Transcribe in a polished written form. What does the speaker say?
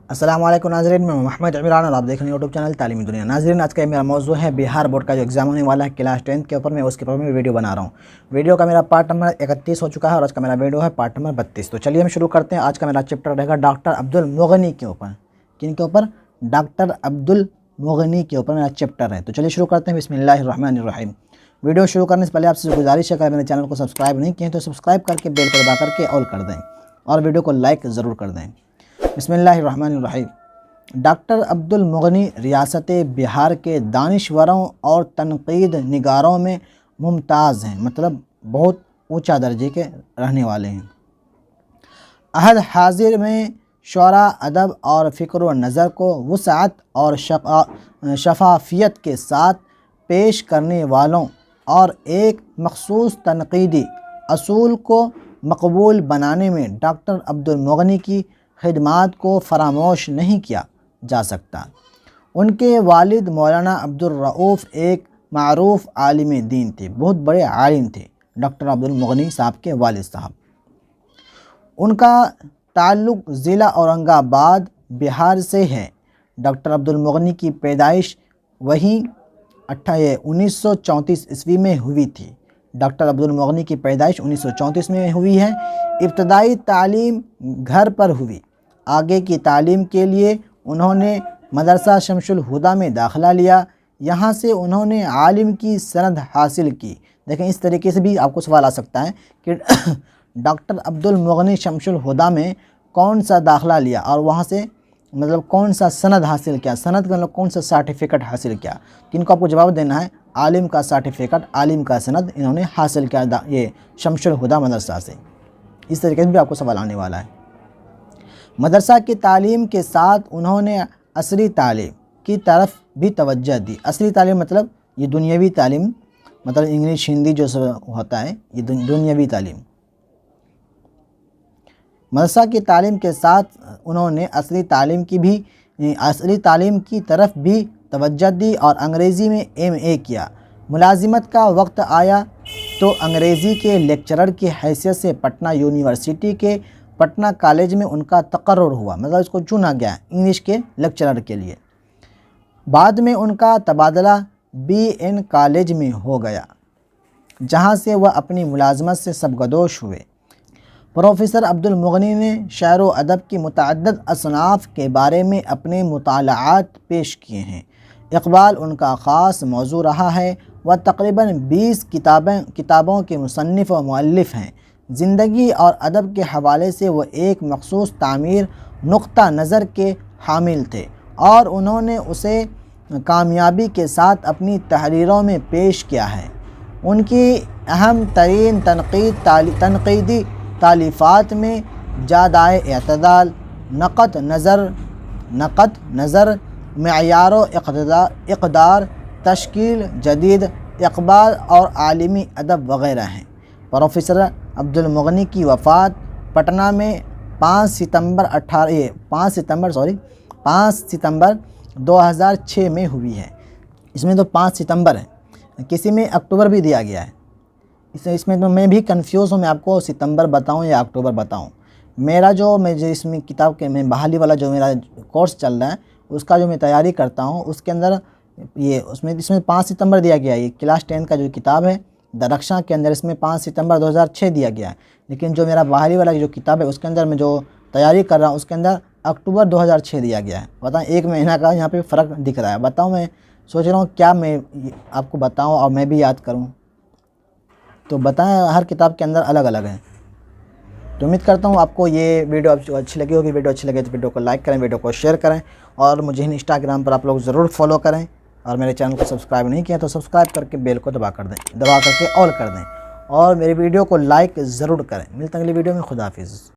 السلام علیکم ناظرین، میں محمد عمران اور آپ دیکھ رہے ہیں یوٹیوب چینل تعلیمی دنیا۔ ناظرین، آج کا میرا موضوع ہے بہار بورڈ کا جو ایگزام ہونے والا ہے کلاس 10 کے اوپر، میں اس کے اوپر میں ویڈیو بنا رہا ہوں۔ ویڈیو کا میرا پارٹ نمبر 31 ہو چکا ہے اور آج کا میرا ویڈیو ہے پارٹ نمبر 32۔ تو چلیے ہم شروع کرتے ہیں۔ آج کا میرا چیپٹر رہے گا ڈاکٹر عبد المغنی کے اوپر۔ کن کے اوپر؟ ڈاکٹر عبد المغنی کے اوپر میرا چیپٹر ہے۔ تو چلیے شروع کرتے ہیں۔ بسم اللہ الرحمن الرحیم۔ ویڈیو شروع کرنے سے پہلے آپ سے گزارش ہے کہ میرے چینل کو سبسکرائب نہیں کیے تو سبسکرائب کر کے بیل کو دبا کر کے آل کر دیں اور ویڈیو کو لائک ضرور کر دیں۔ بسم اللہ الرحمن الرحیم۔ ڈاکٹر عبد المغنی ریاست بہار کے دانشوروں اور تنقید نگاروں میں ممتاز ہیں، مطلب بہت اونچا درجے کے رہنے والے ہیں۔ عہد حاضر میں شعراء ادب اور فکر و نظر کو وسعت اور شفافیت کے ساتھ پیش کرنے والوں اور ایک مخصوص تنقیدی اصول کو مقبول بنانے میں ڈاکٹر عبد المغنی کی خدمات کو فراموش نہیں کیا جا سکتا۔ ان کے والد مولانا عبد الرؤف ایک معروف عالم دین تھے، بہت بڑے عالم تھے ڈاکٹر عبد المغنی صاحب کے والد صاحب۔ ان کا تعلق ضلع اورنگ آباد بہار سے ہے۔ ڈاکٹر عبد المغنی کی پیدائش وہیں 1934 عیسوی میں ہوئی تھی۔ ڈاکٹر عبد المغنی کی پیدائش 1934 میں ہوئی ہے۔ ابتدائی تعلیم گھر پر ہوئی۔ آگے کی تعلیم کے لیے انہوں نے مدرسہ شمس الہدیٰ میں داخلہ لیا۔ یہاں سے انہوں نے عالم کی سند حاصل کی۔ دیکھیں، اس طریقے سے بھی آپ کو سوال آ سکتا ہے کہ ڈاکٹر عبد المغنی شمس الہدیٰ میں کون سا داخلہ لیا اور وہاں سے مطلب کون سا سند حاصل کیا، سند کا مطلب کون سا سرٹیفکیٹ حاصل کیا۔ تو ان کو آپ کو جواب دینا ہے عالم کا سرٹیفکیٹ، عالم کا سند انہوں نے حاصل کیا یہ شمس الہدیٰ مدرسہ سے۔ اس طریقے سے بھی آپ کو سوال آنے والا ہے۔ مدرسہ کی تعلیم کے ساتھ انہوں نے عصری تعلیم کی طرف بھی توجہ دی۔ عصری تعلیم مطلب یہ دنیاوی تعلیم، مطلب انگلش ہندی جو سب ہوتا ہے، یہ دنیاوی تعلیم۔ مدرسہ کی تعلیم کے ساتھ انہوں نے عصری تعلیم کی طرف بھی توجہ دی اور انگریزی میں MA کیا۔ ملازمت کا وقت آیا تو انگریزی کے لیکچرر کی حیثیت سے پٹنہ یونیورسٹی کے پٹنہ کالج میں ان کا تقرر ہوا، مطلب اس کو چنا گیا انگلش کے لیکچرر کے لیے۔ بعد میں ان کا تبادلہ BN کالج میں ہو گیا، جہاں سے وہ اپنی ملازمت سے سرگزشت ہوئے۔ پروفیسر عبد المغنی نے شعر و ادب کی متعدد اصناف کے بارے میں اپنے مطالعات پیش کیے ہیں۔ اقبال ان کا خاص موضوع رہا ہے۔ وہ تقریباً 20 کتابوں کے مصنف و مؤلف ہیں۔ زندگی اور ادب کے حوالے سے وہ ایک مخصوص تعمیر نقطہ نظر کے حامل تھے اور انہوں نے اسے کامیابی کے ساتھ اپنی تحریروں میں پیش کیا ہے۔ ان کی اہم ترین تنقیدی تالیفات میں جادۂ اعتدال، نقد نظر، معیار و اقدار، تشکیل جدید، اقبال اور عالمی ادب وغیرہ ہیں۔ پروفیسر عبد المغنی کی وفات پٹنہ میں 5 ستمبر 2006 میں ہوئی ہے۔ اس میں تو 5 ستمبر ہے، کسی میں اکتوبر بھی دیا گیا ہے۔ اس میں تو میں بھی کنفیوز ہوں، میں آپ کو ستمبر بتاؤں یا اکتوبر بتاؤں۔ میں اس میں کتاب کے میں بحالی والا جو میرا کورس چل رہا ہے اس کا جو میں تیاری کرتا ہوں، اس کے اندر اس میں 5 ستمبر دیا گیا ہے۔ یہ کلاس 10 کا جو کتاب ہے درخشاں کے اندر اس میں 5 ستمبر 2006 دیا گیا ہے، لیکن جو میرا بحالی والا جو کتاب ہے اس کے اندر میں جو تیاری کر رہا ہوں اس کے اندر اکتوبر 2006 دیا گیا ہے۔ بتائیں، 1 مہینہ کا یہاں پہ فرق دکھ رہا ہے۔ بتاؤں، میں سوچ رہا ہوں کیا میں آپ کو بتاؤں اور میں بھی یاد کروں، تو بتائیں، ہر کتاب کے اندر الگ الگ ہیں۔ تو امید کرتا ہوں آپ کو یہ ویڈیو اچھی لگی ہوگی۔ ویڈیو اچھی لگے تو ویڈیو کو لائک کریں، ویڈیو کو شیئر کریں اور مجھے انسٹاگرام پر آپ لوگ ضرور فالو کریں، اور میرے چینل کو سبسکرائب نہیں کیا تو سبسکرائب کر کے بیل کو دبا کر کے آل کر دیں اور میری ویڈیو کو لائک ضرور کریں۔ ملتے ہیں اگلی ویڈیو میں۔ خدا حافظ۔